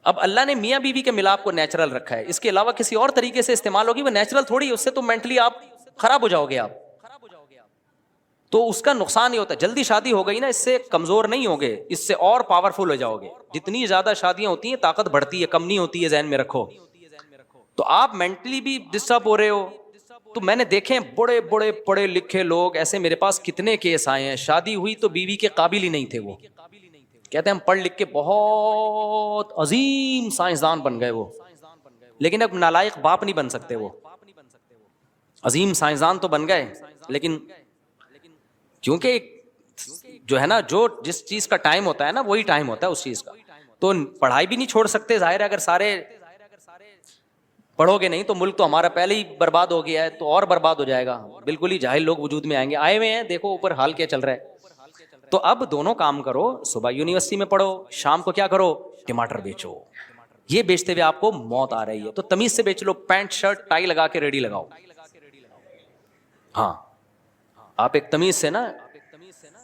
اب اللہ نے میاں بیوی کے ملاپ کو نیچرل رکھا ہے, اس کے علاوہ کسی اور طریقے سے استعمال ہوگی وہ نیچرل تھوڑی, اس سے تو مینٹلی آپ خراب ہو جاؤ گے آپ, تو اس کا نقصان ہی ہوتا ہے. جلدی شادی ہو گئی نا, اس سے کمزور نہیں ہوگے, اس سے اور پاورفل ہو جاؤ گے. جتنی زیادہ شادیاں ہوتی ہیں طاقت بڑھتی ہے, کم نہیں ہوتی ہے, ذہن میں رکھو. تو آپ مینٹلی بھی ڈسٹرب ہو رہے ہو. تو میں نے دیکھے بڑے بڑے پڑھے لکھے لوگ ایسے, میرے پاس کتنے کیس آئے ہیں, شادی ہوئی تو بیوی کے قابل ہی نہیں تھے, وہ کہتے ہیں ہم پڑھ لکھ کے بہت عظیم سائنسدان بن گئے وہ, لیکن اب نالائق باپ نہیں بن سکتے. وہ عظیم سائنسدان تو بن گئے, لیکن کیونکہ جو ہے نا, جو جس چیز کا ٹائم ہوتا ہے نا وہی ٹائم ہوتا ہے اس چیز کا. تو پڑھائی بھی نہیں چھوڑ سکتے, ظاہر ہے اگر سارے پڑھو گے نہیں تو ملک تو ہمارا پہلے ہی برباد ہو گیا ہے, تو اور برباد ہو جائے گا. بالکل ہی جاہل لوگ وجود میں آئیں گے, آئے ہوئے ہیں, دیکھو اوپر حال کیا چل رہا ہے. تو اب دونوں کام کرو, صبح یونیورسٹی میں پڑھو, شام کو کیا کرو, ٹماٹر بیچو. یہ بیچتے ہوئے آپ کو موت آ رہی ہے تو تمیز سے بیچ لو, پینٹ شرٹ ٹائی لگا کے ریڈی لگاؤ. ہاں آپ ایک تمیز سے نا,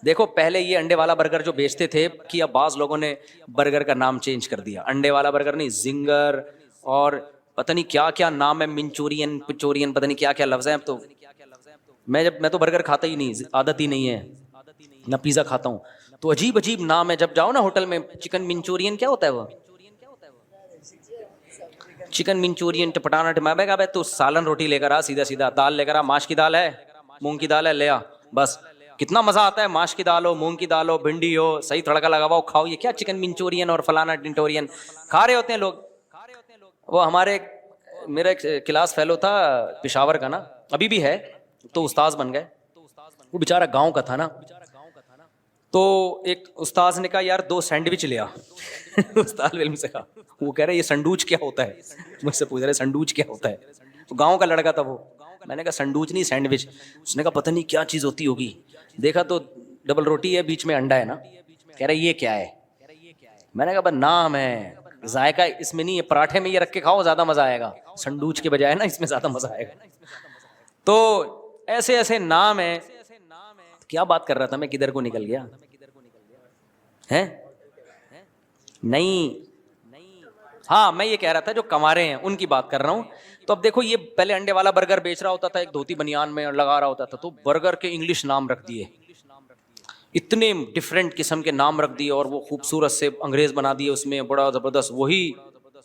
دیکھو پہلے یہ انڈے والا برگر جو بیچتے تھے کہ اب بعض لوگوں نے برگر کا نام چینج کر دیا, انڈے والا برگر نہیں, زنگر اور پتہ نہیں کیا کیا نام ہے, منچورین پچورین, پتہ نہیں کیا کیا لفظ ہیں. اب تو میں تو برگر کھاتا ہی نہیں, عادت ہی نہیں ہے, نہ پیزا کھاتا ہوں. تو عجیب عجیب نام ہے, جب جاؤ نا ہوٹل میں, چکن منچورین کیا ہوتا ہے, وہ چکن منچورین ٹپٹانا ٹماٹر کا, تو سالن روٹی لے کر آ, سیدھا سیدھا دال لے کر آ, ماش کی دال ہے, مونگ کی دال ہے, لے آ بس. کتنا مزہ آتا ہے, ماش کی دال ہو, مونگ کی دال ہو, بھنڈی ہو, صحیح تڑکا لگا ہوا ہو, کھاؤ. یہ کیا چکن منچورین اور فلانا ٹنٹورین کھا رہے ہوتے ہیں لوگ. وہ ہمارے میرا ایک کلاس فیلو تھا پشاور کا نا, ابھی بھی ہے, تو استاذ بن گئے. وہ بیچارہ گاؤں کا تھا نا, تو ایک استاذ نے کہا یار 2 سینڈوچ لیا. استاد علم سے کہا, وہ کہہ رہے یہ سنڈوچ کیا ہوتا ہے, مجھ سے پوچھ رہے سنڈوچ کیا ہوتا ہے. تو گاؤں کا لڑکا تھا وہ, میں نے کہا سنڈوچ نہیں سینڈوچ. اس نے کہا پتہ نہیں کیا چیز ہوتی ہوگی, دیکھا تو ڈبل روٹی ہے, بیچ میں انڈا ہے نا. کہہ رہے یہ کیا ہے, میں نے کہا بس نام ہے, ذائقہ اس میں نہیں ہے, پراٹھے میں یہ رکھ کے کھاؤ زیادہ مزہ آئے گا, سنڈوچ کے بجائے نا اس میں زیادہ مزہ آئے گا. تو ایسے ایسے نام ہیں. کیا بات کر رہا تھا میں, کدھر کو نکل گیا ہے, نہیں ہاں میں یہ کہہ رہا تھا جو کنوارے ہیں ان کی بات کر رہا ہوں. تو اب دیکھو یہ پہلے انڈے والا برگر بیچ رہا ہوتا تھا, ایک دھوتی بنیان میں لگا رہا ہوتا تھا, تو برگر کے انگلش نام رکھ دیے, اتنے ڈفرینٹ قسم کے نام رکھ دیے, اور وہ خوبصورت سے انگریز بنا دیے اس میں, بڑا زبردست. وہی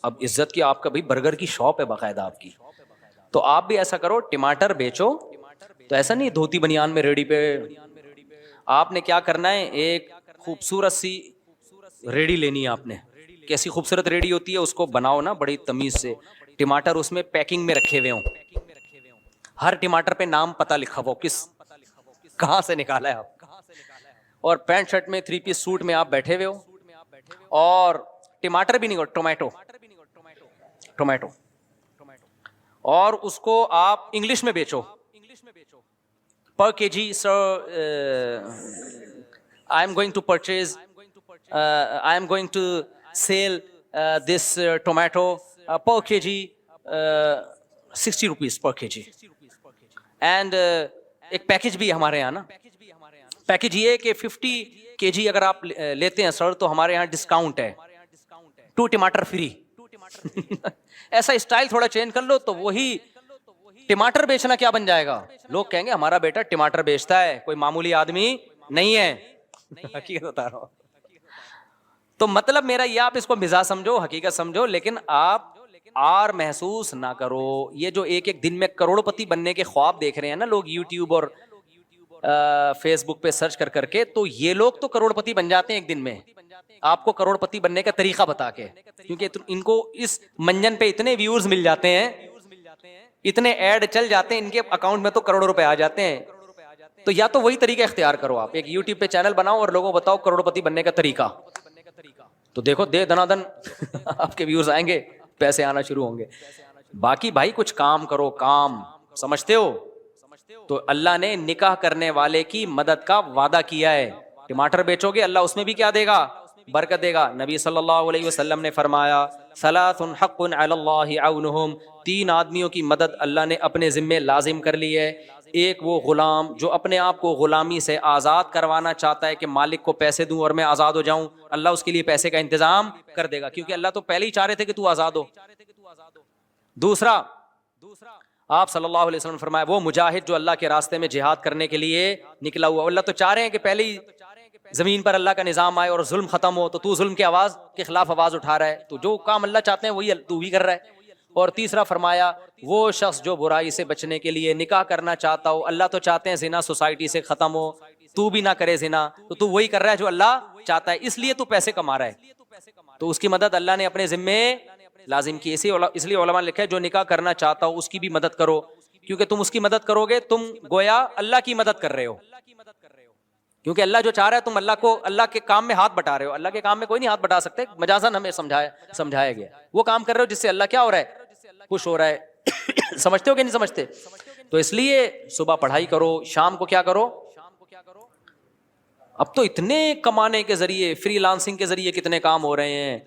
اب عزت کی آپ کا بھائی برگر کی شاپ ہے باقاعدہ آپ کی. تو آپ بھی ایسا کرو, ٹماٹر بیچو. تو ایسا نہیں دھوتی بنیان میں ریڈی پہ, آپ نے کیا کرنا ہے, ایک خوبصورت سی ریڈی لینی ہے آپ نے. کیسی خوبصورت ریڈی ہوتی ہے, اس کو بناؤ نا بڑی تمیز سے, ٹماٹر اس میں پیکنگ میں رکھے ہوئے ہوں, ہر ٹماٹر پہ نام پتہ لکھا ہو, کس کہاں سے نکالا ہے آپ. اور پینٹ شرٹ میں 3 پیس سوٹ میں آپ بیٹھے ہوئے ہو, اور ٹماٹر بھی نہیں ہو, ٹومیٹو, اور اس کو آپ انگلش میں بیچو پر کے جی. سر I am going to purchase, I am going to sell this tomato per kg 60 rupees per kg. And ایک پیکج بھی ہمارے یہاں نا, پیکج یہ ہے کہ 50 kg اگر آپ لیتے ہیں سر تو ہمارے یہاں ڈسکاؤنٹ ہے, 2 ٹماٹر فری. ایسا اسٹائل تھوڑا چینج کر لو تو وہی ٹماٹر بیچنا کیا بن جائے گا. لوگ کہیں گے ہمارا بیٹا ٹماٹر بیچتا ہے, کوئی معمولی آدمی نہیں ہے. حقیقت بتا رہا ہوں. تو مطلب میرا یہ, آپ اس کو مزاح سمجھو, حقیقت سمجھو, لیکن آپ آر محسوس نہ کرو. یہ جو ایک ایک دن میں کروڑ پتی بننے کے خواب دیکھ رہے ہیں نا لوگ یوٹیوب اور فیس بک پہ سرچ کر کر کے, تو یہ لوگ تو کروڑ پتی بن جاتے ہیں ایک دن میں, آپ کو کروڑ پتی بننے کا طریقہ بتا کے. کیونکہ ان کو اس منجن پہ اتنے ویورز مل جاتے ہیں, اتنے ایڈ چل جاتے ہیں ان کے اکاؤنٹ میں, تو کروڑوں روپے آ جاتے ہیں. تو یا تو وہی طریقہ اختیار کرو, آپ ایک یوٹیوب پہ چینل بناؤ اور لوگوں بتاؤ کروڑ پتی بننے کا طریقہ, تو دیکھو دے دنا دن آپ کے ویورز آئیں گے, پیسے آنا شروع ہوں گے. باقی بھائی کچھ کام کرو, کام سمجھتے ہو. تو اللہ نے نکاح کرنے والے کی مدد کا وعدہ کیا ہے. ٹماٹر بیچو گے اللہ اس میں بھی کیا دے گا, برکت دے گا. نبی صلی اللہ علیہ وسلم نے فرمایا, ثلاث حق علی اللہ عونہم, 3 آدمیوں کی مدد اللہ نے اپنے ذمے لازم کر لی ہے. ایک وہ غلام جو اپنے آپ کو غلامی سے آزاد کروانا چاہتا ہے کہ مالک کو پیسے دوں اور میں آزاد ہو جاؤں, اللہ اس کے لیے پیسے کا انتظام کر دے گا, کیونکہ اللہ تو پہلے ہی چاہ رہے تھے کہ تو آزاد ہو. دوسرا, آپ صلی اللہ علیہ وسلم فرمایا وہ مجاہد جو اللہ کے راستے میں جہاد کرنے کے لیے نکلا ہوا, اللہ تو چاہ رہے ہیں کہ پہلے ہی زمین پر اللہ کا نظام آئے اور ظلم ختم ہو, تو ظلم کی آواز کے خلاف آواز اٹھا رہا ہے, تو جو کام اللہ چاہتے ہیں وہی تو بھی کر رہا ہے. اور تیسرا فرمایا وہ شخص جو برائی سے بچنے کے لیے نکاح کرنا چاہتا ہو, اللہ تو چاہتے ہیں زنا سوسائٹی سے ختم ہو, تو بھی نہ کرے زنا, تو وہی کر رہا ہے جو اللہ چاہتا ہے, اس لیے تو پیسے کما رہا ہے, تو اس کی مدد اللہ نے اپنے ذمے لازم کی. اس لیے علماء نے لکھا ہے جو نکاح کرنا چاہتا ہو اس کی بھی مدد کرو, کیونکہ تم اس کی مدد کرو گے تم گویا اللہ کی مدد کر رہے ہو, کیونکہ اللہ جو چاہ رہا ہے تم اللہ کو اللہ کے کام میں ہاتھ بٹا رہے ہو. اللہ کے کام میں کوئی نہیں ہاتھ بٹا سکتے, مجازن ہمیں سمجھایا گیا, وہ کام کر رہے ہو جس سے اللہ کیا ہو رہا ہے, خوش ہو رہا ہے. سمجھتے ہو کہ نہیں سمجھتے؟ تو اس لیے صبح پڑھائی کرو, شام کو کیا کرو. اب تو اتنے کمانے کے ذریعے, فری لانسنگ کے ذریعے کتنے کام ہو رہے ہیں,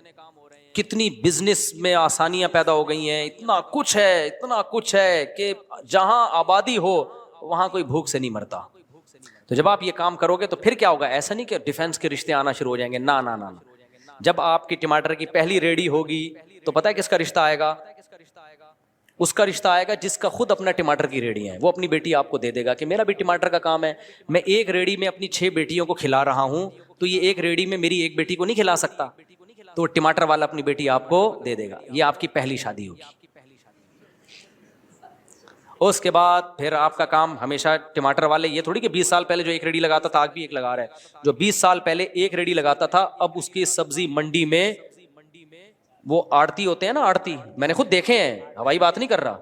کتنی بزنس میں آسانیاں پیدا ہو گئی ہیں, اتنا کچھ ہے کہ جہاں آبادی ہو وہاں کوئی بھوک سے نہیں مرتا. تو جب آپ یہ کام کرو گے تو پھر کیا ہوگا, ایسا نہیں کہ ڈیفنس کے رشتے آنا شروع ہو جائیں گے, نہ نہ نہ. جب آپ کی ٹماٹر کی پہلی ریڈی ہوگی تو پتہ ہے کس کا رشتہ آئے گا, اس کا رشتہ آئے گا جس کا خود اپنا ٹماٹر کی ریڈی ہے, وہ اپنی بیٹی آپ کو دے دے گا کہ میرا بھی ٹماٹر کا کام ہے, میں ایک ریڈی میں اپنی 6 بیٹیوں کو کھلا رہا ہوں, تو یہ ایک ریڈی میں میری ایک بیٹی کو نہیں کھلا سکتا, تو ٹماٹر والا اپنی بیٹی آپ کو دے دے گا. یہ آپ کی پہلی شادی ہوگی. اس کے بعد پھر آپ کا کام ہمیشہ ٹماٹر والے, یہ تھوڑی کہ 20 سال پہلے جو ایک ریڈی لگاتا تھا آج بھی ایک لگا رہا ہے, جو 20 سال پہلے ایک ریڈی لگاتا تھا اب اس کی سبزی منڈی میں, وہ آڑتی ہوتے ہیں نا, آڑتی میں نے خود دیکھے ہیں, ہوائی بات نہیں کر رہا.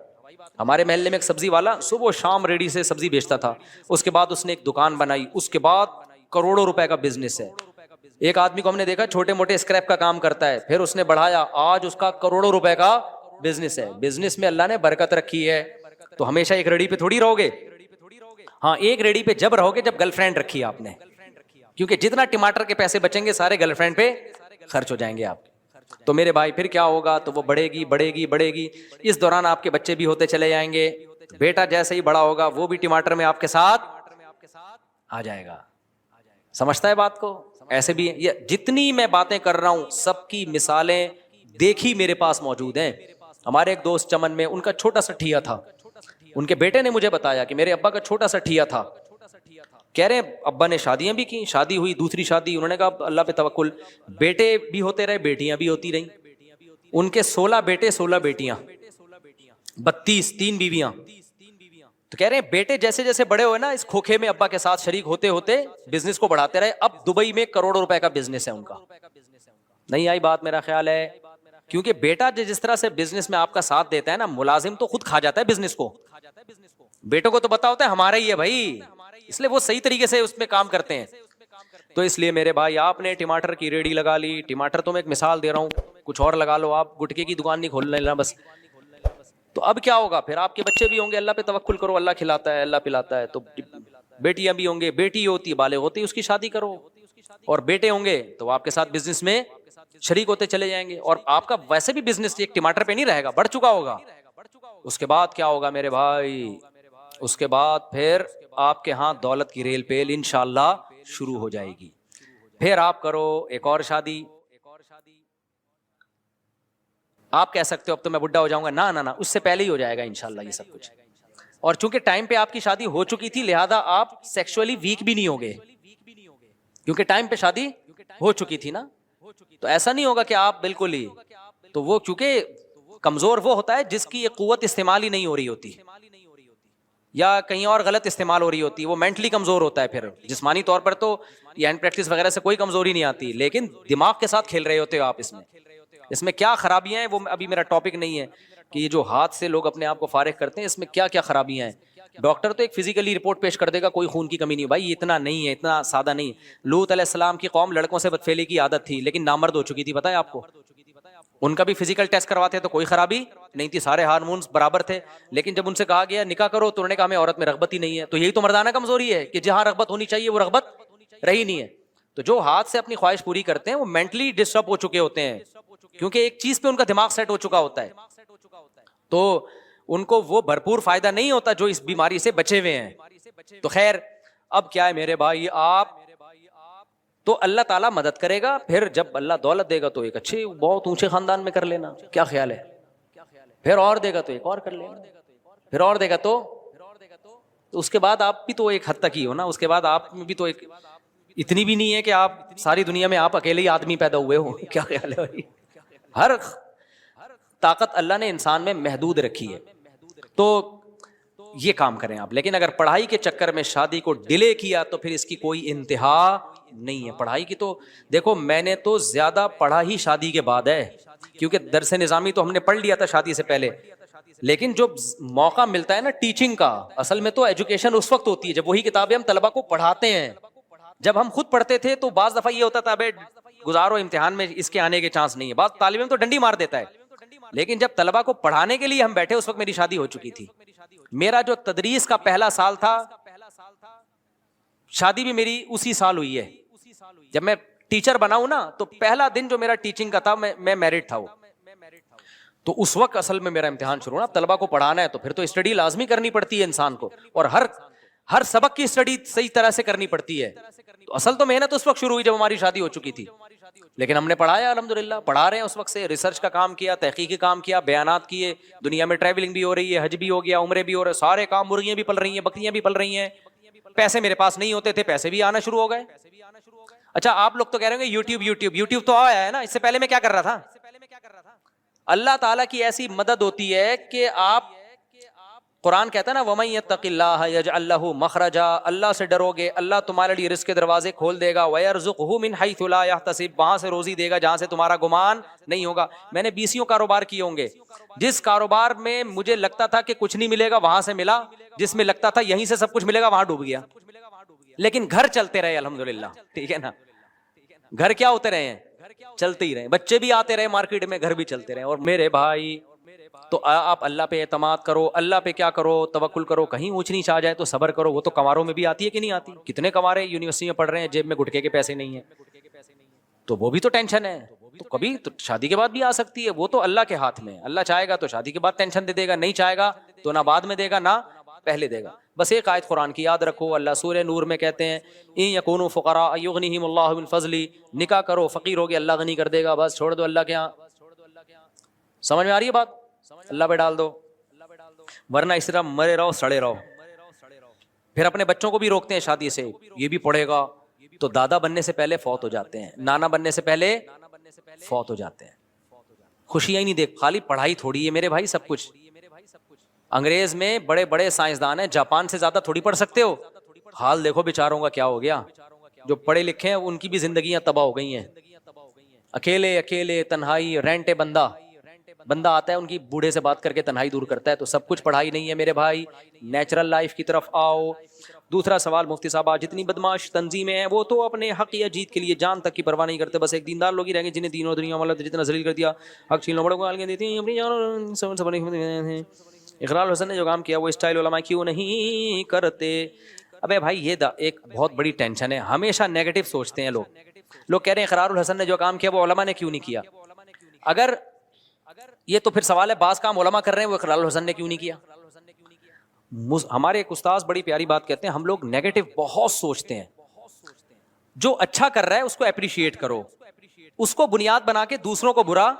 ہمارے محلے میں ایک سبزی والا صبح و شام ریڈی سے سبزی بیچتا تھا, اس کے بعد اس نے ایک دکان بنائی, اس کے بعد کروڑوں روپے کا بزنس ہے. ایک آدمی کو ہم نے دیکھا چھوٹے موٹے اسکریپ کا کام کرتا ہے, پھر اس نے بڑھایا, آج اس کا کروڑوں روپے کا بزنس ہے. بزنس میں اللہ نے برکت رکھی ہے. تو ہمیشہ ایک ریڈی پہ تھوڑی رہو گے, ہاں ایک ریڈی پہ جب رہو گے جب گرل فرینڈ رکھی ہے آپ نے, کیونکہ جتنا ٹماٹر کے پیسے بچیں گے سارے گرل فرینڈ پہ خرچ ہو جائیں گے آپ. تو میرے بھائی پھر کیا ہوگا, تو وہ بڑھے گی. اس دوران آپ کے بچے بھی ہوتے چلے جائیں گے, بیٹا جیسے ہی بڑا ہوگا وہ بھی ٹماٹر میں آپ کے ساتھ آ جائے گا. سمجھتا ہے بات کو؟ ایسے بھی یہ جتنی میں باتیں کر رہا ہوں سب کی مثالیں دیکھی میرے پاس موجود ہیں. ہمارے ایک دوست چمن میں, ان کا چھوٹا سا ٹھیا تھا, ان کے بیٹے نے مجھے بتایا کہ میرے ابا کا چھوٹا سا ٹھیا تھا. کہہ رہے ہیں ابا نے شادیاں بھی کی, شادی ہوئی, دوسری شادی, انہوں نے کہا اللہ پہ توکل, بیٹے بھی ہوتے رہے بیٹیاں بھی ہوتی رہیں. ان کے 16 بیٹے 16 بیٹیاں, 32, 3 بیویاں. تو کہہ رہے ہیں بیٹے جیسے جیسے بڑے ہوئے نا, اس کھوکھے میں ابا کے ساتھ شریک ہوتے ہوتے بزنس کو بڑھاتے رہے. اب دبئی میں کروڑوں روپے کا بزنس ہے ان کا. نہیں آئی بات میرا خیال ہے, کیونکہ بیٹا جس طرح سے بزنس میں آپ کا ساتھ دیتا ہے نا, ملازم تو خود کھا جاتا ہے بزنس کو, بیٹوں کو تو پتا ہوتا ہے ہمارا ہی ہے بھائی, اس لیے وہ صحیح طریقے سے اس میں کام کرتے ہیں. تو اس لیے میرے بھائی آپ نے ٹماٹر کی ریڈی لگا لی, ٹماٹر تو میں ایک مثال دے رہا ہوں, کچھ اور لگا لو, آپ گٹکے کی دکان نہیں کھولنا لینا بس. تو اب کیا ہوگا, پھر آپ کے بچے بھی ہوں گے, اللہ پہ توکل کرو, اللہ کھلاتا ہے اللہ پلاتا ہے. تو بیٹیاں بھی ہوں گے, بیٹی ہوتی ہے بالغ ہوتی ہے اس کی شادی کرو, اور بیٹے ہوں گے تو آپ کے ساتھ بزنس میں شریک ہوتے چلے جائیں گے. اور آپ کا ویسے بھی بزنس ایک ٹماٹر پہ نہیں رہے گا, بڑھ چکا ہوگا. اس کے بعد کیا ہوگا میرے بھائی, اس کے بعد پھر آپ کے ہاں دولت کی ریل پیل انشاءاللہ شروع ہو جائے گی. پھر آپ کرو ایک اور شادی. آپ کہہ سکتے ہو اب تو میں بڈھا ہو جاؤں گا, نہ اس سے پہلے ہی ہو جائے گا انشاءاللہ یہ سب کچھ. اور چونکہ ٹائم پہ آپ کی شادی ہو چکی تھی لہذا آپ سیکشولی ویک بھی نہیں ہوگے, کیونکہ ٹائم پہ شادی ہو چکی تھی نا. تو ایسا نہیں ہوگا کہ آپ بالکل ہی, تو وہ چونکہ کمزور وہ ہوتا ہے جس کی یہ قوت استعمال ہی نہیں ہو رہی ہوتی, یا کہیں اور غلط استعمال ہو رہی ہوتی, وہ مینٹلی کمزور ہوتا ہے. پھر جسمانی طور پر تو یہ ہینڈ پریکٹس وغیرہ سے کوئی کمزوری نہیں آتی, لیکن دماغ کے ساتھ کھیل رہے ہوتے ہو آپ. اس میں کیا خرابیاں ہیں وہ ابھی میرا ٹاپک نہیں ہے, کہ یہ جو ہاتھ سے لوگ اپنے آپ کو فارغ کرتے ہیں اس میں کیا کیا خرابیاں ہیں. ڈاکٹر تو ایک فزیکلی رپورٹ پیش کر دے گا, کوئی خون کی کمی نہیں, بھائی اتنا نہیں ہے, اتنا سادہ نہیں. لوط علیہ السلام کی قوم لڑکوں سے بدفعلی کی عادت تھی لیکن نامرد ہو چکی تھی, پتہ ہے آپ کو. ان کا بھی فزیکل ٹیسٹ کرواتے تو کوئی خرابی نہیں تھی, سارے ہارمونز برابر تھے. لیکن جب ان سے کہا گیا نکاح کرو تو انہوں نے کہا ہمیں عورت میں رغبت ہی نہیں ہے. تو یہی تو مردانہ کمزوری ہے کہ جہاں رغبت ہونی چاہیے وہ رغبت رہی نہیں ہے. تو جو ہاتھ سے اپنی خواہش پوری کرتے ہیں وہ مینٹلی ڈسٹرب ہو چکے ہوتے ہیں, کیونکہ ایک چیز پہ ان کا دماغ سیٹ ہو چکا ہوتا ہے. تو ان کو وہ بھرپور فائدہ نہیں ہوتا جو اس بیماری سے بچے ہوئے ہیں. تو خیر اب کیا ہے میرے بھائی, آپ تو اللہ تعالیٰ مدد کرے گا, پھر جب اللہ دولت دے گا تو ایک اچھے بہت اونچے خاندان میں کر لینا, کیا خیال ہے, پھر اور دے گا تو ایک اور کر لینا, پھر اور دے گا تو اس کے بعد آپ بھی تو ایک حد تک ہی ہو نا, اس کے بعد آپ میں بھی تو ایک اتنی بھی نہیں ہے کہ آپ ساری دنیا میں آپ اکیلے ہی آدمی پیدا ہوئے ہو, کیا خیال ہے بھائی. ہر طاقت اللہ نے انسان میں محدود رکھی ہے, تو یہ کام کریں آپ. لیکن اگر پڑھائی کے چکر میں شادی کو ڈیلے کیا تو پھر اس کی کوئی انتہا نہیں ہے. پڑھائی کی تو دیکھو, میں نے تو زیادہ پڑھا ہی شادی کے بعد ہے, کیونکہ درس نظامی تو ہم نے پڑھ لیا تھا شادی سے پہلے, لیکن جو موقع ملتا ہے نا ٹیچنگ کا, اصل میں تو ایجوکیشن اس وقت ہوتی ہے جب وہی کتابیں ہم طلبہ کو پڑھاتے ہیں. جب ہم خود پڑھتے تھے تو بعض دفعہ یہ ہوتا تھا ابے گزارو امتحان میں اس کے آنے کے چانس نہیں ہے, بعض طالب علم تو ڈنڈی مار دیتا ہے. لیکن جب طلبہ کو پڑھانے کے لیے ہم بیٹھے اس وقت میری شادی ہو چکی تھی. میرا جو تدریس کا پہلا سال تھا, شادی بھی میری اسی سال ہوئی ہے. جب میں ٹیچر بنا ہوں نا تو پہلا دن جو میرا ٹیچنگ کا تھا میں میرٹ تھا وہ, تو اس وقت اصل میں میرا امتحان شروع ہونا. طلبہ کو پڑھانا ہے تو پھر تو اسٹڈی لازمی کرنی پڑتی ہے انسان کو, اور ہر سبق کی اسٹڈی صحیح طرح سے کرنی پڑتی ہے. تو اصل تو محنت اس وقت شروع ہوئی جب ہماری شادی ہو چکی تھی, لیکن ہم نے پڑھایا الحمدللہ, پڑھا رہے ہیں اس وقت سے, ریسرچ کا کام کیا, تحقیقی کام کیا, بیانات کیے, دنیا میں ٹریولنگ بھی ہو رہی ہے, حج بھی ہو گیا, عمرے بھی ہو رہے, سارے کام, مرغیاں بھی پل رہی ہیں, بکریاں بھی پل رہی ہیں. پیسے میرے پاس نہیں ہوتے تھے, پیسے بھی آنا شروع ہو گئے. اچھا آپ لوگ تو کہہ رہے ہوں گے یوٹیوب تو آیا ہے نا, اس سے پہلے میں کیا کر رہا تھا. اللہ تعالیٰ کی ایسی مدد ہوتی ہے کہ آپ, قرآن کہتا ہے نا وَمَن يَتَّقِ اللَّهَ يَجْعَل لَّهُ مَخْرَجًا, اللہ سے ڈرو گے اللہ تمہارے لیے رزق کے دروازے کھول دے گا, وَيَرْزُقْهُ مِنْ حَيْثُ لَا يَحْتَسِبُ, وہاں سے روزی دے گا جہاں سے تمہارا گمان نہیں ہوگا. میں نے 20 کاروبار کیے ہوں گے, جس کاروبار میں مجھے لگتا تھا کہ کچھ نہیں ملے گا وہاں سے ملا, جس میں لگتا تھا یہیں سے سب کچھ ملے گا وہاں ڈوب گیا. لیکن گھر چلتے رہے الحمدللہ, ٹھیک ہے نا, گھر کیا ہوتے رہے ہیں, چلتے ہی رہے, بچے بھی آتے رہے مارکیٹ میں, گھر بھی چلتے رہے. اور میرے بھائی تو آپ اللہ پہ اعتماد کرو, اللہ پہ کیا کرو, توکل کرو. کہیں اونچ نیچ آ جائے تو صبر کرو, وہ تو کنواروں میں بھی آتی ہے کہ نہیں آتی. کتنے کنوارے یونیورسٹی میں پڑھ رہے ہیں, جیب میں گٹکے کے پیسے نہیں ہیں, تو وہ بھی تو ٹینشن ہے. تو کبھی تو شادی کے بعد بھی آ سکتی ہے, وہ تو اللہ کے ہاتھ میں. اللہ چاہے گا تو شادی کے بعد ٹینشن دے دے گا, نہیں چاہے گا تو نہ بعد میں دے گا نہ پہلے دے گا. بس ایک آیت قرآن کی یاد رکھو, اللہ سورہ نور میں کہتے ہیں ان یکونوا فقراء یغنیہم اللہ من فضلہ, نکاح کرو فقیر ہوگے اللہ غنی کر دے گا, بس چھوڑ دو اللہ کے ہاں. سمجھ میں آ رہی ہے بات, اللہ پہ ڈال دو, ورنہ اس طرح مرے رہو سڑے رہو. پھر اپنے بچوں کو بھی روکتے ہیں شادی سے, یہ بھی پڑھے گا, تو دادا بننے سے پہلے فوت ہو جاتے ہیں, نانا بننے سے پہلے فوت ہو جاتے ہیں. خوشیاں ہی نہیں دیکھ, خالی پڑھائی تھوڑی ہے میرے بھائی سب کچھ. انگریز میں بڑے بڑے سائنسدان ہیں, جاپان سے زیادہ تھوڑی پڑھ سکتے ہو. حال دیکھو بیچاروں کا کیا ہو گیا, جو پڑھے لکھے ہیں ان کی بھی زندگیاں تباہ ہو گئی ہیں. اکیلے تنہائی, رینٹے بندہ آتا ہے ان کی بوڑھے سے بات کر کے تنہائی دور کرتا ہے. تو سب کچھ پڑھائی نہیں ہے میرے بھائی, نیچرل لائف کی طرف آؤ. دوسرا سوال مفتی صاحب, جتنی بدماش تنظیمیں ہیں وہ تو اپنے حق یا جیت کے لیے جان تک کی پرواہ نہیں کرتے, بس ایک دیندار لوگ ہی رہیں گے جنہیں دین و دنیا والا جتنا ذلیل کر دیا, حق چھیننا بڑوں کو گالیاں دیتی ہیں اپنی جان. اقرار حسن نے جو کام کیا وہ اسٹائل علماء کیوں نہیں کرتے. ابے بھائی یہ ایک بہت بڑی ٹینشن ہے, ہمیشہ نیگیٹو سوچتے ہیں لوگ. لوگ کہہ رہے ہیں اقرار الحسن نے جو کام کیا وہ علماء نے کیوں نہیں کیا. اگر یہ تو پھر سوال ہے, بعض کام علماء کر رہے ہیں وہ اقرار الحسن نے کیوں نہیں کیا. ہمارے ایک استاذ بڑی پیاری بات کہتے ہیں, ہم لوگ نیگیٹو بہت سوچتے ہیں. جو اچھا کر رہا ہے اس کو اپریشیٹ کرو, اس کو بنیاد بنا کے دوسروں کو برا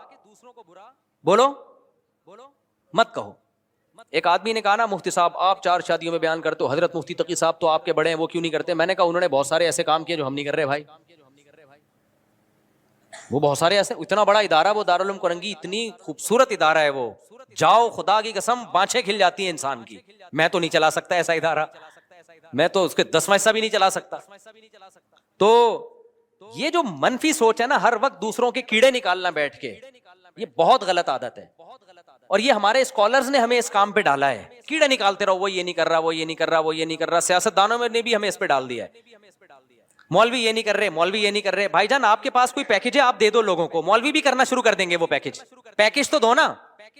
بولو مت کہو. ایک آدمی نے کہا نا مفتی صاحب آپ 4 شادیوں میں بیان کرتے ہو, حضرت مفتی تقی صاحب تو آپ کے بڑے ہیں وہ کیوں نہیں کرتے. میں نے کہا انہوں نے بہت سارے ایسے کام کیے جو ہم نہیں کر رہے بھائی. وہ بہت سارے ایسے, اتنا بڑا ادارہ وہ دارالعلوم کرنگی, اتنی خوبصورت ادارہ ہے وہ, جاؤ خدا کی قسم بانچیں کھل جاتی ہیں انسان کی. میں تو نہیں چلا سکتا ایسا ادارہ, میں تو اس کے 10واں حصہ بھی نہیں چلا سکتا. تو یہ جو منفی سوچ ہے نا, ہر وقت دوسروں کے کیڑے نکالنا بیٹھ کے, یہ بہت غلط عادت ہے. اور یہ ہمارے اسکالرز نے ہمیں اس کام پہ ڈالا ہے, کیڑے نکالتے رہو, وہ یہ نہیں کر رہا, وہ یہ نہیں کر رہا, وہ یہ نہیں کر رہا. سیاست دانوں نے بھی ہمیں اس پہ ڈال دیا ہے, مولوی یہ نہیں کر رہے, مولوی یہ نہیں کر رہے. بھائی جان آپ کے پاس کوئی پیکج ہے آپ دے دو لوگوں کو, مولوی بھی کرنا شروع کر دیں گے. وہ پیکج تو دو نا.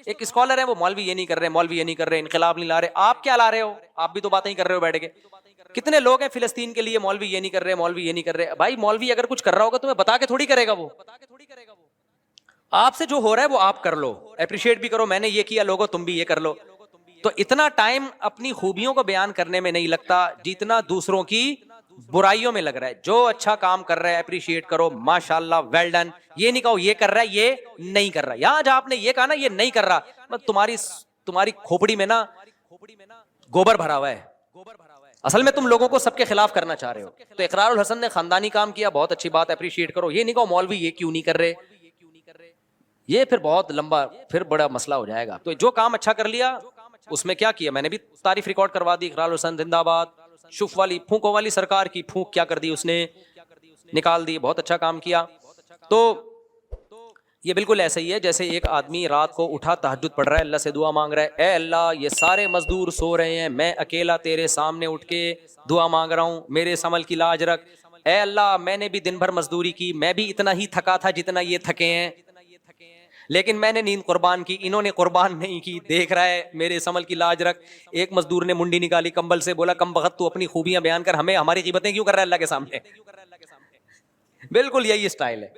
ایک اسکالر ہے وہ مولوی یہ نہیں کر رہے, مولوی یہ نہیں کر رہے, انقلاب نہیں لا رہے. آپ کیا لا رہے ہو, آپ بھی تو باتیں ہی کر رہے ہو بیٹھ کے. کتنے لوگ ہیں فلسطین کے لیے, مولوی یہ نہیں کر رہے, مولوی یہ نہیں کر رہے. بھائی مولوی اگر کچھ کر رہا ہوگا تمہیں بتا کے تھوڑی کرے گا, وہ آپ سے جو ہو رہا ہے وہ آپ کر لو, اپریشیٹ بھی کرو, میں نے یہ کیا, لوگوں تم بھی یہ کر لو. تو اتنا ٹائم اپنی خوبیوں کو بیان کرنے میں نہیں لگتا جتنا دوسروں کی برائیوں میں لگ رہا ہے. جو اچھا کام کر رہا ہے اپریشیٹ کرو, ماشاءاللہ, ویل ڈن. یہ نہیں کہو یہ کر رہا ہے یہ نہیں کر رہا. یہاں جہاں آپ نے یہ کہا نا یہ نہیں کر رہا, تمہاری کھوپڑی میں نا گوبر بھرا ہوا ہے. اصل میں تم لوگوں کو سب کے خلاف کرنا چاہ رہے ہو. تو اقرار الحسن نے خاندانی کام کیا, بہت اچھی بات, اپریشیٹ کرو. یہ نہیں کہو مولوی یہ کیوں نہیں کر رہے, یہ پھر بہت لمبا پھر بڑا مسئلہ ہو جائے گا. تو جو کام اچھا کر لیا اس میں کیا کیا, میں نے بھی تعریف ریکارڈ کروا دی. اقرار الحسن زندہ باد. شف والی پھونکوں والی سرکار کی پھونک کیا کر دی اس نے, نکال دی. بہت اچھا کام کیا. تو یہ بالکل ایسا ہی ہے جیسے ایک آدمی رات کو اٹھا تہجد پڑھ رہا ہے, اللہ سے دعا مانگ رہا ہے, اے اللہ یہ سارے مزدور سو رہے ہیں, میں اکیلا تیرے سامنے اٹھ کے دعا مانگ رہا ہوں, میرے اس عمل کی لاج رکھ. اے اللہ میں نے بھی دن بھر مزدوری کی, میں بھی اتنا ہی تھکا تھا جتنا یہ تھکے ہیں, لیکن میں نے نیند قربان کی, انہوں نے قربان نہیں کی. دیکھ رہا ہے میرے اس عمل کی لاج رکھ. ایک مزدور نے منڈی نکالی کمبل سے, بولا کم بخت تو اپنی خوبیاں بیان کر, ہمیں ہماری غیبتیں کیوں کر رہا ہے اللہ کے سامنے. بالکل یہی اسٹائل ہے.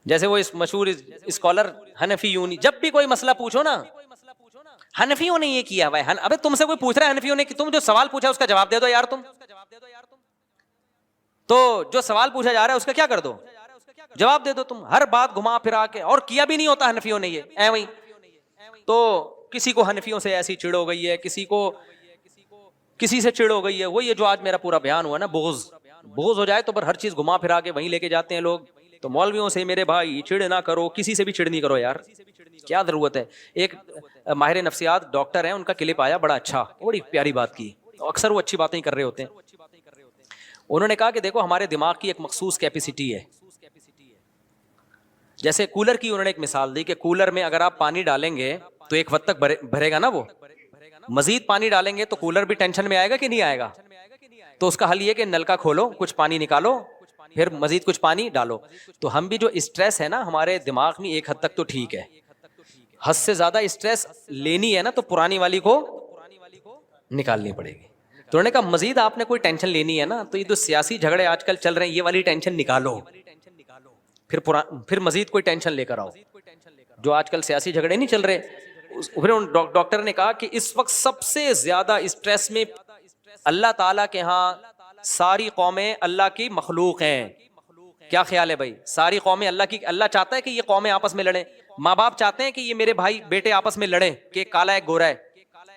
جیسے وہ اس مشہور اسکالر حنفیون, جب بھی کوئی مسئلہ پوچھو نا, حنفیوں نے یہ کیا ہوا ہے. ابے تم سے کوئی پوچھ رہا ہے حنفیوں نے کہ تم جو سوال پوچھا اس کا جواب دے دو یار. تم تو جو سوال پوچھا جا رہا ہے اس کا کیا کر دو, جواب دے دو. تم ہر بات گھما پھرا کے, اور کیا بھی نہیں ہوتا حنفیوں نے یہ ایویں. تو کسی کو حنفیوں سے ایسی چڑ ہو گئی ہے, کسی سے چڑ ہو گئی ہے. وہ یہ جو آج میرا پورا بیان ہوا نا, بغض ہو جائے تو پر ہر چیز گھما پھرا کے وہیں لے کے جاتے ہیں لوگ. تو مولویوں سے میرے بھائی چڑ نہ کرو, کسی سے بھی چڑ نہیں کرو یار, کیا ضرورت ہے. ایک ماہر نفسیات ڈاکٹر ہیں, ان کا کلپ آیا بڑا اچھا, بڑی پیاری بات کی. اکثر وہ اچھی باتیں کر رہے ہوتے ہیں. انہوں نے کہا کہ دیکھو ہمارے دماغ کی ایک مخصوص کیپیسٹی ہے. جیسے کولر کی انہوں نے ایک مثال دی کہ کولر میں اگر آپ پانی ڈالیں گے تو ایک وقت تک بھرے گا نا, وہ مزید پانی ڈالیں گے تو کولر بھی ٹینشن میں آئے گا کہ نہیں آئے گا. تو اس کا حل یہ کہ نلکا کھولو, کچھ پانی نکالو, پھر مزید کچھ پانی ڈالو. تو ہم بھی جو اسٹریس ہے نا ہمارے دماغ میں ایک حد تک تو ٹھیک ہے, حد سے زیادہ اسٹریس لینی ہے نا تو پرانی والی کو نکالنی پڑے گی. تو انہوں نے کہا مزید آپ نے کوئی ٹینشن لینی ہے نا تو یہ جو سیاسی جھگڑے آج کل چل رہے ہیں یہ والی ٹینشن نکالو, پھر مزید کوئی ٹینشن لے کر آؤ. جو آج کل سیاسی جھگڑے نہیں چل رہے, پھر ڈاکٹر نے کہا کہ اس وقت سب سے زیادہ اسٹریس میں اللہ تعالیٰ کے ہاں ساری قومیں اللہ کی مخلوق ہیں. کیا خیال ہے بھائی, ساری قومیں اللہ چاہتا ہے کہ یہ قومیں آپس میں لڑیں. ماں باپ چاہتے ہیں کہ یہ میرے بھائی بیٹے آپس میں لڑیں کہ ایک کالا ایک گورا ہے.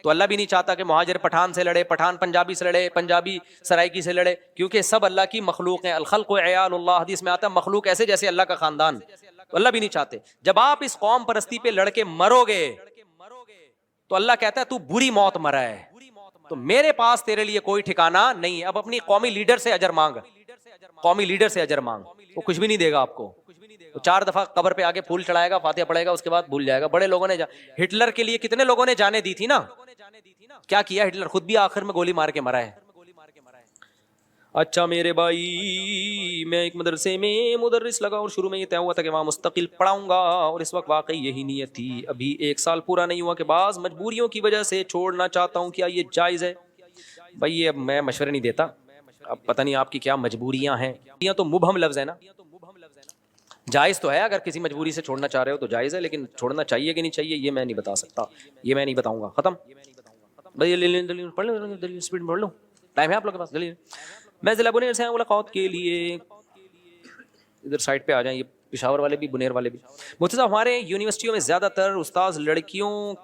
تو اللہ بھی نہیں چاہتا کہ مہاجر پٹھان سے لڑے, پٹھان پنجابی سے لڑے, پنجابی سرائکی سے لڑے, کیونکہ سب اللہ کی مخلوق ہیں. الخلق عیال اللہ, حدیث میں آتا ہے مخلوق ایسے جیسے اللہ کا خاندان. تو اللہ بھی نہیں چاہتے. جب آپ اس قوم پرستی پہ لڑ کے مرو گے تو اللہ کہتا ہے تو بری موت مرا ہے, تو میرے پاس تیرے لیے کوئی ٹھکانہ نہیں. اب اپنی قومی لیڈر سے اجر مانگ, قومی لیڈر سے اجر مانگ, وہ کچھ بھی نہیں دے گا آپ کو. تو 4 دفعہ قبر پہ آگے پھول چڑھائے گا, فاتحہ پڑھے گا, اس کے بعد بھول جائے گا. بڑے لوگوں نے ہٹلر کے لیے کتنے لوگوں نے جانیں دی تھی نا, کیا کیا ہٹلر, خود بھی آخر میں گولی مار کے مرا ہے. اچھا میرے بھائی, میں ایک مدرسے میں مدرس لگا اور شروع میں یہ طے ہوا تھا کہ وہاں مستقل پڑھاؤں گا, اور اس وقت واقعی یہی نیت تھی. ابھی 1 سال پورا نہیں ہوا کہ بعض مجبوریوں کی وجہ سے چھوڑنا چاہتا ہوں. کیا یہ جائز ہے؟ بھائی یہ میں مشورے نہیں دیتا, اب پتہ نہیں آپ کی کیا مجبوریاں ہیں. یہ تو مبہم لفظ ہے نا, جائز تو ہے, اگر کسی مجبوری سے چھوڑنا چاہ رہے ہو تو جائز ہے, لیکن چھوڑنا چاہیے کہ نہیں چاہیے یہ میں نہیں بتا سکتا, یہ میں نہیں بتاؤں گا. ختم بھائی, دلیل پڑھ لو, دلیل اسپیڈ میں پڑھ لو, ٹائم ہے آپ لوگوں کے پاس. دلیل میں ضلع بنیر سے ملاقات کے لیے, ادھر سائڈ پہ آ جائیں, یہ پشاور والے بھی بنیر والے بھی. مفتی صاحب ہمارے یونیورسٹیوں میں زیادہ تر استاذ لڑکیوں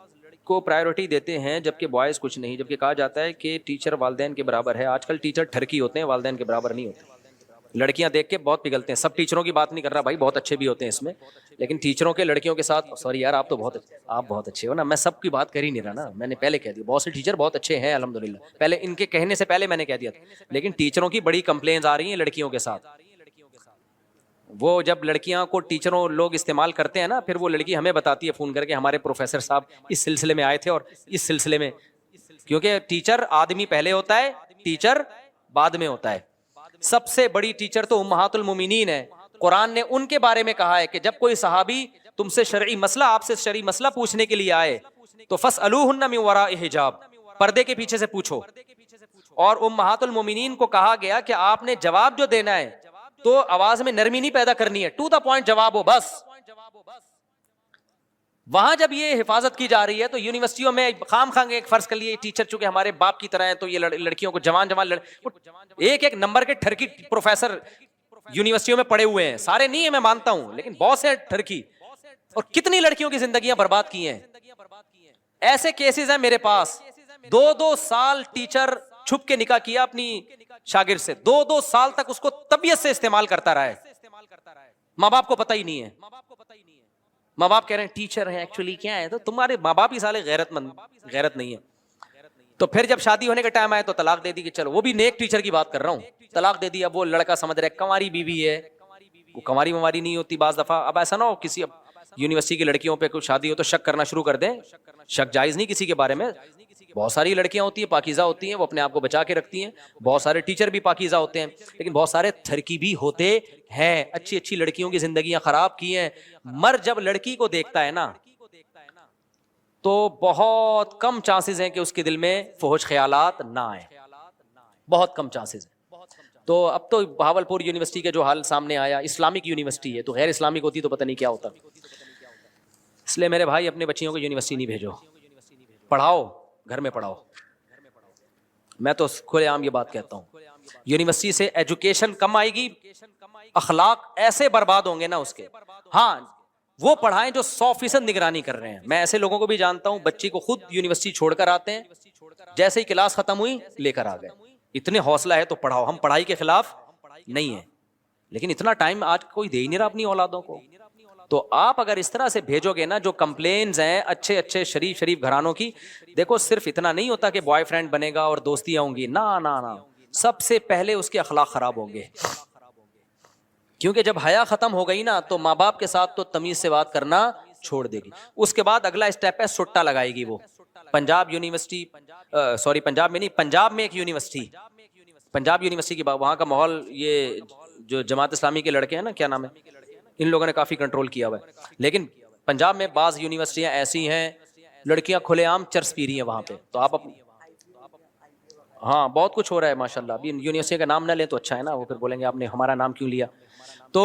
کو پرائیورٹی دیتے ہیں جبکہ بوائز کچھ نہیں, جبکہ کہا جاتا ہے کہ ٹیچر والدین کے برابر ہے. آج کل ٹیچر ٹھرکی ہوتے ہیں, والدین کے برابر نہیں ہوتے. لڑکیاں دیکھ کے بہت پگھلتے ہیں. سب ٹیچروں کی بات نہیں کر رہا بھائی, بہت اچھے بھی ہوتے ہیں اس میں, لیکن ٹیچروں کے لڑکیوں کے ساتھ, سوری یار آپ تو بہت اچھے ہو نا, میں سب کی بات کر ہی نہیں رہا نا, میں نے پہلے کہہ دیا بہت سے ٹیچر بہت اچھے ہیں الحمدللہ, پہلے ان کے کہنے سے پہلے میں نے کہہ دیا تھا. لیکن ٹیچروں کی بڑی کمپلینز آ رہی ہیں لڑکیوں کے ساتھ. وہ جب لڑکیاں کو ٹیچروں لوگ استعمال کرتے ہیں نا, پھر وہ لڑکی ہمیں بتاتی ہے فون کر کے ہمارے پروفیسر صاحب اس سلسلے میں آئے تھے اور اس سلسلے میں, کیونکہ ٹیچر آدمی پہلے ہوتا ہے, ٹیچر بعد میں ہوتا ہے. سب سے بڑی ٹیچر تو امہات المومنین ہے. قرآن نے ان کے بارے میں کہا ہے کہ جب کوئی صحابی تم سے شرعی مسئلہ, آپ سے شرعی مسئلہ پوچھنے کے لیے آئے تو فاسألوہن من وراء حجاب, پردے کے پیچھے سے پوچھو. اور امہات المومنین کو کہا گیا کہ آپ نے جواب جو دینا ہے تو آواز میں نرمی نہیں پیدا کرنی ہے, ٹو دا پوائنٹ جواب ہو بس. وہاں جب یہ حفاظت کی جا رہی ہے تو یونیورسٹیوں میں خام خواہ ایک فرض کر لیے ٹیچر چونکہ ہمارے باپ کی طرح ہیں تو یہ لڑکیوں کو جوان ایک نمبر کے ٹھرکی پروفیسر یونیورسٹیوں میں پڑے ہوئے ہیں. سارے نہیں ہیں میں مانتا ہوں, لیکن بہت سے ٹھرکی, اور کتنی لڑکیوں کی زندگیاں برباد کی ہیں. ایسے کیسز ہیں میرے پاس, 2 سال ٹیچر چھپ کے نکاح کیا اپنی شاگرد سے, 2 سال تک اس کو طبیعت سے استعمال کرتا رہا ہے, ماں باپ کو پتہ ہی نہیں ہے. ماں باپ کہہ رہے ہیں ٹیچر ہیں ایکچولی کیا ہے, تو تمہارے ماں باپ ہی سالے غیرت نہیں ہے. تو پھر جب شادی ہونے کا ٹائم آیا تو طلاق دے دی, کہ چلو وہ بھی نیک ٹیچر کی بات کر رہا ہوں, طلاق دے دی. اب وہ لڑکا سمجھ رہا ہے کنواری بیوی ہے, وہ کنواری مماری نہیں ہوتی بعض دفعہ. اب ایسا نہ ہو کسی یونیورسٹی کی لڑکیوں پہ کوئی شادی ہو تو شک کرنا شروع کر دیں, شک جائز نہیں کسی کے بارے میں. بہت ساری لڑکیاں ہوتی ہیں پاکیزہ ہوتی ہیں, وہ اپنے آپ کو بچا کے رکھتی ہیں. بہت سارے ٹیچر بھی پاکیزہ ہوتے ہیں, لیکن بہت سارے تھرکی بھی ہوتے ہیں. اچھی اچھی لڑکیوں کی زندگیاں خراب کی ہیں. مرد جب لڑکی کو دیکھتا ہے نا تو بہت کم چانسز ہیں کہ اس کے دل میں فحش خیالات نہ آئیں, بہت کم چانسز ہیں. تو اب تو بہاولپور یونیورسٹی کا جو حال سامنے آیا, اسلامک یونیورسٹی ہے, تو غیر اسلامک ہوتی تو پتہ نہیں کیا ہوتا. اس لیے میرے بھائی اپنے بچیوں کو یونیورسٹی نہیں بھیجو, پڑھاؤ, گھر میں پڑھاؤ. میں تو کھلے عام یہ بات کہتا ہوں, یونیورسٹی سے ایجوکیشن کم آئے گی, اخلاق ایسے برباد ہوں گے نا اس کے. ہاں وہ پڑھائیں جو 100% نگرانی کر رہے ہیں. میں ایسے لوگوں کو بھی جانتا ہوں بچی کو خود یونیورسٹی چھوڑ کر آتے ہیں, جیسے ہی کلاس ختم ہوئی لے کر آ گئے. اتنے حوصلہ ہے تو پڑھاؤ, ہم پڑھائی کے خلاف نہیں ہیں, لیکن اتنا ٹائم آج کوئی دے ہی نہیں رہا اپنی اولادوں کو. تو آپ اگر اس طرح سے بھیجو گے نا, جو کمپلینز ہیں اچھے اچھے شریف گھرانوں کی, دیکھو صرف اتنا نہیں ہوتا کہ بوائے فرینڈ بنے گا اور دوستیاں ہوں گی, نہ, سب سے پہلے اس کے اخلاق خراب ہوں گے. کیونکہ جب حیا ختم ہو گئی نا تو ماں باپ کے ساتھ تو تمیز سے بات کرنا چھوڑ دے گی. اس کے بعد اگلا اسٹیپ ہے سٹا لگائے گی. وہ پنجاب یونیورسٹی, سوری پنجاب میں نہیں, پنجاب میں ایک یونیورسٹی, پنجاب یونیورسٹی کی بات, وہاں کا ماحول, یہ جو جماعت اسلامی کے لڑکے ہیں نا, کیا نام ہے, ان لوگوں نے کافی کنٹرول کیا ہوا ہے. لیکن پنجاب میں بعض یونیورسٹیاں ایسی ہیں لڑکیاں کھلے عام چرس پی رہی ہیں وہاں پہ. تو آپ ہاں بہت کچھ ہو رہا ہے ماشاء اللہ. ابھی یونیورسٹی کا نام نہ لیں تو اچھا ہے نا, وہ پھر بولیں گے آپ نے ہمارا نام کیوں لیا. تو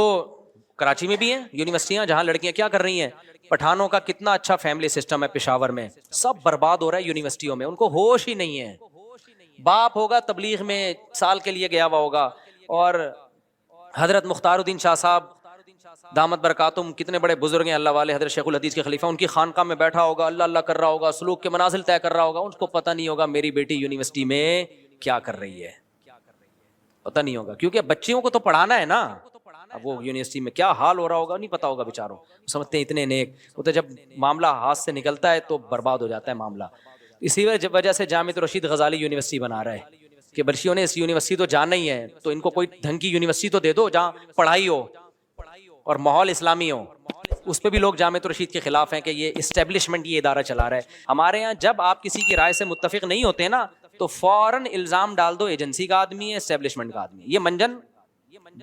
کراچی میں بھی ہیں یونیورسٹیاں جہاں لڑکیاں کیا کر رہی ہیں, پٹھانوں کا کتنا اچھا فیملی سسٹم ہے پشاور میں, سب برباد ہو رہا ہے یونیورسٹیوں میں, ان کو ہوش ہی نہیں ہے. باپ ہوگا تبلیغ میں سال کے لیے گیا ہوا ہوگا, اور حضرت مختار الدین شاہ صاحب دامت برکاتم, کتنے بڑے بزرگ ہیں اللہ والے, حضرت شیخ الحدیث کے خلیفہ, ان کی خانقاہ میں بیٹھا ہوگا, اللہ اللہ کر رہا ہوگا, سلوک کے منازل طے کر رہا ہوگا. ان کو پتہ نہیں ہوگا میری بیٹی یونیورسٹی میں کیا کر رہی ہے, پتہ نہیں ہوگا, کیونکہ بچیوں کو تو پڑھانا ہے نا. اب وہ یونیورسٹی میں کیا حال ہو رہا ہوگا نہیں پتا ہوگا بیچاروں, سمجھتے ہیں اتنے نیک, وہ تو جب معاملہ ہاتھ سے نکلتا ہے تو برباد ہو جاتا ہے معاملہ. اسی وجہ سے جامعہ رشید غزالی یونیورسٹی بنا رہا ہے کہ بچیوں نے اس یونیورسٹی تو جانا ہی ہے, تو ان کو کوئی ڈھنگ کی یونیورسٹی تو دے دو جہاں پڑھائی ہو اور ماحول اسلامی ہو. اس پہ بھی لوگ جامعہ رشید کے خلاف ہیں کہ یہ اسٹیبلشمنٹ یہ ادارہ چلا رہا ہے. ہمارے یہاں جب آپ کسی کی رائے سے متفق نہیں ہوتے نا تو فوراً الزام ڈال دو ایجنسی کا آدمی ہے, اسٹیبلشمنٹ کا آدمی. یہ منجن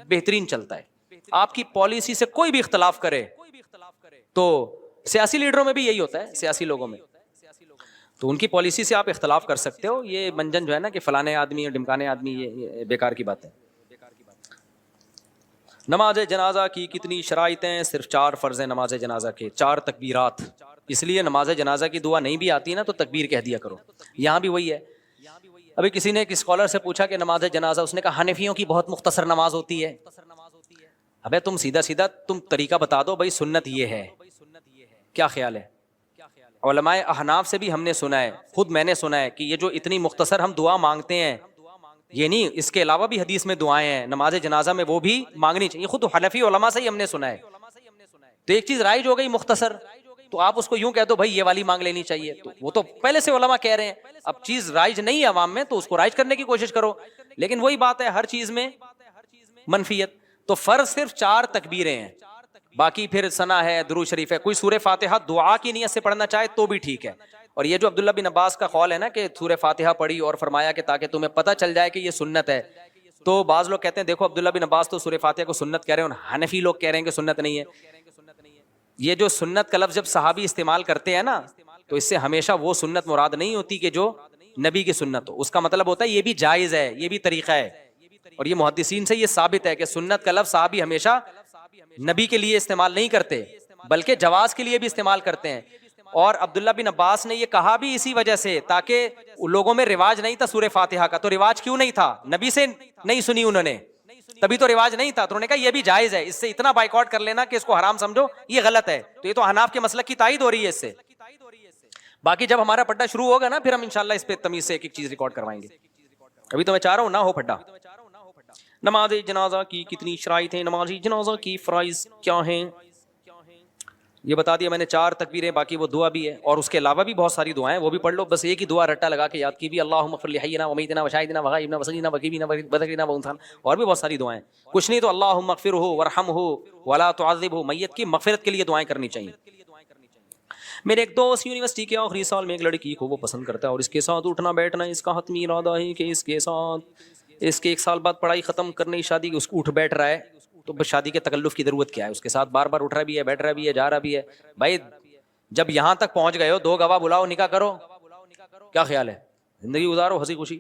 بہترین چلتا ہے. آپ کی پالیسی سے کوئی بھی اختلاف کرے تو سیاسی لیڈروں میں بھی یہی ہوتا ہے, سیاسی لوگوں میں, تو ان کی پالیسی سے آپ اختلاف کر سکتے ہو. یہ منجن جو ہے نا کہ فلانے آدمی اور ڈمکانے آدمی, یہ بیکار کی بات ہے. نماز جنازہ کی کتنی شرائط ہیں؟ صرف 4 فرض ہیں نماز جنازہ کے, 4 تکبیرات. اس لیے نماز جنازہ کی دعا نہیں بھی آتی نا تو تکبیر کہہ دیا کرو. یہاں بھی وہی ہے. ابھی کسی نے ایک اسکالر سے پوچھا کہ نماز جنازہ, اس نے کہا حنفیوں کی بہت مختصر نماز ہوتی ہے. ابے تم سیدھا تم طریقہ بتا دو بھائی, سنت یہ ہے, کیا خیال ہے؟ علماء احناف سے بھی ہم نے سنا ہے, خود میں نے سنا ہے کہ یہ جو اتنی مختصر ہم دعا مانگتے ہیں, یہ نہیں, اس کے علاوہ بھی حدیث میں دعائیں ہیں نماز جنازہ میں, وہ بھی مانگنی چاہیے. خود حنفی علماء سے ہی ہم نے سنا ہے. تو ایک چیز رائج ہو گئی مختصر, تو آپ اس کو یوں کہہ دو بھائی یہ والی مانگ لینی چاہیے, تو وہ تو پہلے سے علماء کہہ رہے ہیں. اب چیز رائج نہیں ہے عوام میں تو اس کو رائج کرنے کی کوشش کرو, لیکن وہی بات ہے ہر چیز میں منفیت. تو فرض صرف 4 تکبیریں ہیں, باقی پھر ثنا ہے, درود شریف ہے. کوئی سورہ فاتحہ دعا کی نیت سے پڑھنا چاہے تو بھی ٹھیک ہے. اور یہ جو عبداللہ بن عباس کا قول ہے نا کہ سورہ فاتحہ پڑھی اور فرمایا کہ تاکہ تمہیں پتہ چل جائے کہ یہ سنت ہے, تو بعض لوگ کہتے ہیں دیکھو عبداللہ بن عباس تو سورہ فاتحہ کو سنت کہہ رہے ہیں, اور حنفی لوگ کہہ رہے ہیں کہ سنت نہیں ہے. یہ جو سنت کا لفظ جب صحابی استعمال کرتے ہیں نا تو اس سے ہمیشہ وہ سنت مراد نہیں ہوتی کہ جو نبی کی سنت ہو. اس کا مطلب ہوتا ہے یہ بھی جائز ہے, یہ بھی طریقہ ہے. اور یہ محدثین سے یہ ثابت ہے کہ سنت کا لفظ صحابی ہمیشہ نبی کے لیے استعمال نہیں کرتے, بلکہ جواز کے لیے بھی استعمال کرتے ہیں. اور عبداللہ بن عباس نے یہ کہا بھی اسی وجہ سے تاکہ لوگوں میں رواج نہیں تھا سورہ فاتحہ کا. تو رواج کیوں نہیں تھا؟ نبی سے نہیں سنی انہوں نے, تبھی تو رواج نہیں تھا. تو انہوں نے کہا یہ بھی جائز ہے, اس سے اتنا بائیکاٹ کر لینا کہ اس کو حرام سمجھو, یہ غلط ہے. تو یہ تو حناف کے مسلک کی تائید ہو رہی ہے اس سے. باقی جب ہمارا پڈا شروع ہوگا نا پھر ہم انشاءاللہ اس پہ تمیز سے ایک ایک چیز ریکارڈ کروائیں گے. ابھی تو میں چاہ رہا ہوں نہ ہو پڈا. نماز جنازہ کی کتنی شرائط ہیں؟ نماز جنازہ کی فرائض کیا ہیں یہ بتا دیا میں نے. 4 تکبیریں, باقی وہ دعا بھی ہے, اور اس کے علاوہ بھی بہت ساری دعائیں, وہ بھی پڑھ لو. بس ایک ہی دعا رٹا لگا کے یاد کی بھی, اللہم اغفر لحینا ومیتنا وشاہدنا وغائبنا وصغیرنا وکبیرنا وذکرنا وانثانا, اور بھی بہت ساری دعائیں. کچھ نہیں تو اللہم اغفرہ ورحمہ ولا تعذبہ, میت کی مغفرت کے لیے دعائیں کرنی چاہیے. میرے ایک دوست یونیورسٹی کے آخری سال میں ایک لڑکی کو وہ پسند کرتا ہے اور اس کے ساتھ اٹھنا بیٹھنا اس کا حتمی ارادہ ہے کہ اس کے ساتھ اس کے 1 سال بعد پڑھائی ختم کرنے کی شادی کی, اس کو اٹھ بیٹھ رہا ہے. تو بس شادی کے تکلف کی ضرورت کیا ہے؟ اس کے ساتھ بار بار اٹھ رہا بھی ہے, بیٹھ رہا بھی ہے, جا رہا بھی ہے. بھائی جب یہاں تک پہنچ گئے ہو 2 گواہ بلاؤ, نکاح کرو. کیا خیال ہے؟ زندگی گزارو ہنسی خوشی.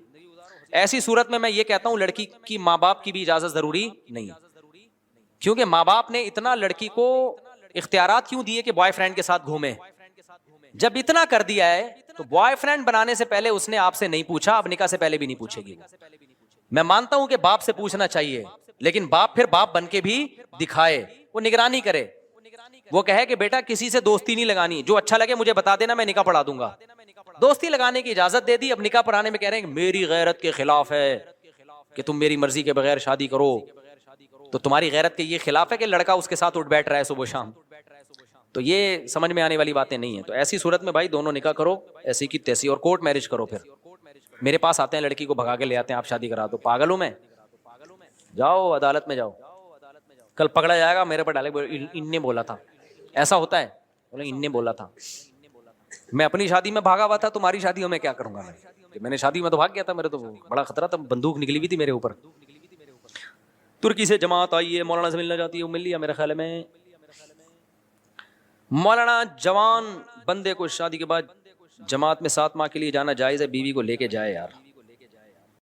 ایسی صورت میں یہ کہتا ہوں لڑکی کی ماں باپ کی بھی اجازت ضروری نہیں, کیونکہ ماں باپ نے اتنا لڑکی کو اختیارات کیوں دیے کہ بوائے فرینڈ کے ساتھ گھومے؟ جب اتنا کر دیا ہے تو بوائے فرینڈ بنانے سے پہلے اس نے آپ سے نہیں پوچھا, اب نکاح سے پہلے بھی نہیں پوچھے گی. میں مانتا ہوں کہ باپ سے پوچھنا چاہیے, لیکن باپ پھر باپ بن کے بھی دکھائے, وہ نگرانی کرے, وہ کہے کہ بیٹا کسی سے دوستی نہیں لگانی, جو اچھا لگے مجھے بتا دینا, میں نکاح پڑھا دوں گا. دوستی لگانے کی اجازت دے دی, اب نکاح پڑھانے میں کہہ رہے ہیں کہ میری غیرت کے خلاف ہے کہ تم میری مرضی کے بغیر شادی کرو. تو تمہاری غیرت کے یہ خلاف ہے کہ لڑکا اس کے ساتھ اٹھ بیٹھ رہا ہے صبح شام. تو یہ سمجھ میں آنے والی باتیں نہیں ہیں. تو ایسی صورت میں بھائی دونوں نکاح کرو ایسی کی تیسی, اور کورٹ میرج کرو. پھر میرے پاس آتے ہیں لڑکی کو بھگا کے لے آتے ہیں, آپ شادی کرا دو. پاگل ہوں میں؟ جاؤ عدالت میں جاؤ, کل پکڑا جائے گا میرے پر ڈالے ان نے بولا تھا. ایسا ہوتا ہے, بولے ان نے بولا تھا. میں اپنی شادی میں بھاگا ہوا تھا, تمہاری شادیوں میں کیا کروں گا میں نے شادی میں تو بھاگ گیا تھا, میرے تو بڑا خطرہ تھا, بندوق نکلی ہوئی تھی میرے اوپر. ترکی سے جماعت آئی ہے, مولانا سے ملنا چاہتی ہے, وہ مل لیا میرے خیال میں. مولانا جوان بندے کو شادی کے بعد جماعت میں 7 ماہ کے لیے جانا جائز ہے؟ بیوی کو لے کے جائے یار.